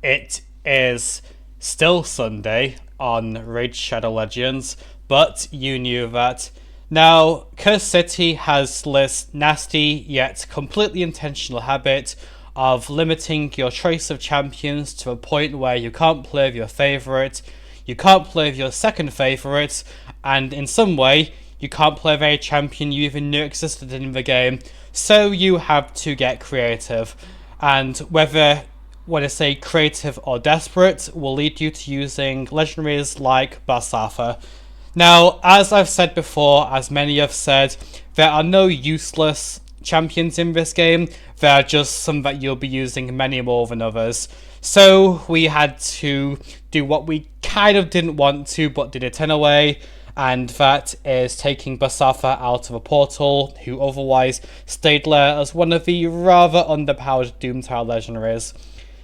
It is still Sunday on Raid Shadow Legends, but you knew that. Now, Curse City has this nasty yet completely intentional habit of limiting your choice of champions to a point where you can't play with your favourite, you can't play with your second favourite, and in some way, you can't play with a champion you even knew existed in the game, so you have to get creative. And whether when I say creative or desperate, will lead you to using legendaries like Satha. Now, as I've said before, as many have said, there are no useless champions in this game, there are just some that you'll be using many more than others. So we had to do what we kind of didn't want to, but did it anyway, and that is taking Satha out of a portal, who otherwise stayed there as one of the rather underpowered Doomtower legendaries.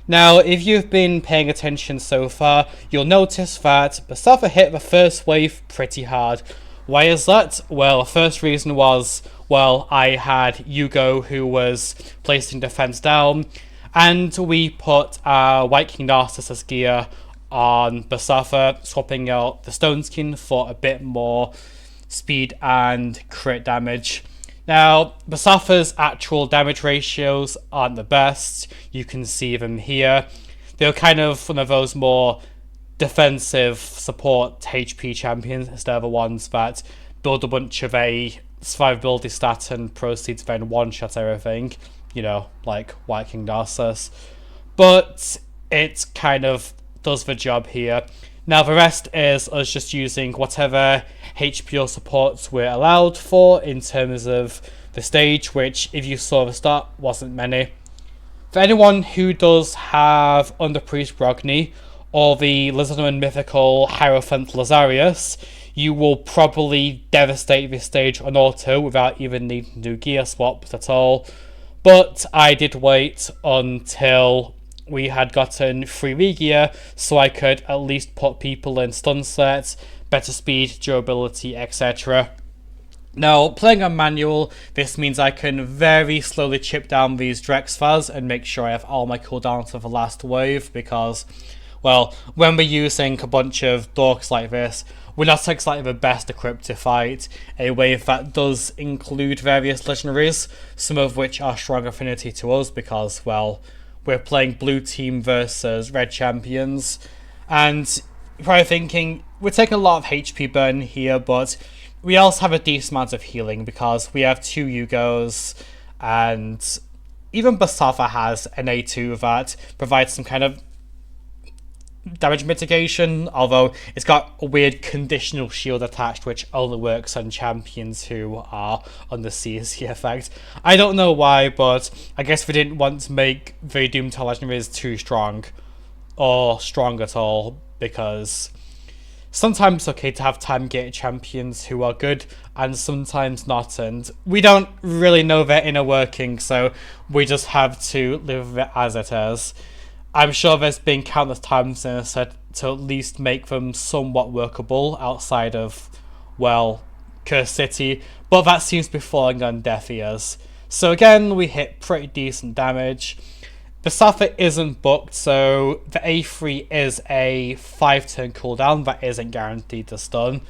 Now, if you've been paying attention so far, you'll notice that Satha hit the first wave pretty hard. Why is that? Well, the first reason was, well, I had Hugo who was placing defense down, and we put our White King Narcissus gear on Satha, swapping out the Stone Skin for a bit more speed and crit damage. Now, Satha's actual damage ratios aren't the best. You can see them here. They're kind of one of those more defensive support HP champions instead of the ones that build a bunch of a survivability stat and proceed to then one-shot everything. You know, like White King Narcissus. But it kind of does the job here. Now the rest is us just using whatever HP or supports we're allowed for in terms of the stage, which if you saw at the start wasn't many. For anyone who does have Underpriest Brogni or the Lizardman mythical Hierophant Lazarius, you will probably devastate this stage on auto without even needing to do gear swaps at all. But I did wait until we had gotten 3 gear, so I could at least put people in stun sets, better speed, durability, etc. Now, playing on manual, this means I can very slowly chip down these Drexfaz and make sure I have all my cooldowns for the last wave, because, well, when we're using a bunch of dorks like this, we're not exactly the best equipped to fight a wave that does include various legendaries, some of which are strong affinity to us because, well, we're playing blue team versus red champions, and you're probably thinking, we're taking a lot of HP burn here, but we also have a decent amount of healing because we have 2 Hugos, and even Satha has an A2 that provides some kind of damage mitigation, although it's got a weird conditional shield attached which only works on champions who are on the CSC effect. I don't know why, but I guess we didn't want to make the Doomtower legendaries too strong, or strong at all, because sometimes it's okay to have time-gated champions who are good, and sometimes not, and we don't really know their inner working, so we just have to live with it as it is. I'm sure there's been countless times in a set to at least make them somewhat workable outside of, well, Curse City, but that seems to be falling on deaf ears. So again, we hit pretty decent damage. The Satha isn't booked, so the A3 is a 5-turn cooldown that isn't guaranteed to stun.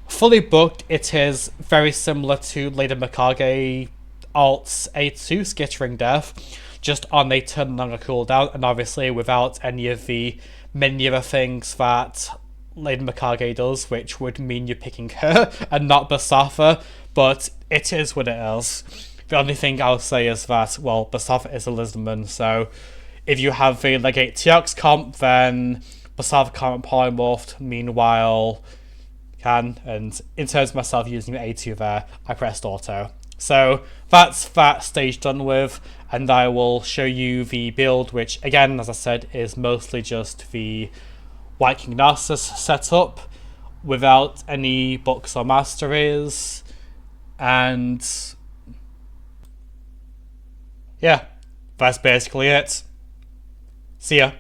Fully booked, it is very similar to Lady Mikage Alt's A2, Skittering Death, just on a turn longer cooldown, and obviously without any of the many other things that Lady Mikage does, which would mean you're picking her and not Satha, but it is what it is. The only thing I'll say is that, well, Satha is a Lizardman, so if you have the Legate TX comp, then Satha can't polymorphed, meanwhile can, and in terms of myself using the A2 there, I pressed auto. So that's that stage done with, and I will show you the build, which again, as I said, is mostly just the White King Narcissus setup without any books or masteries, and yeah, that's basically it. See ya.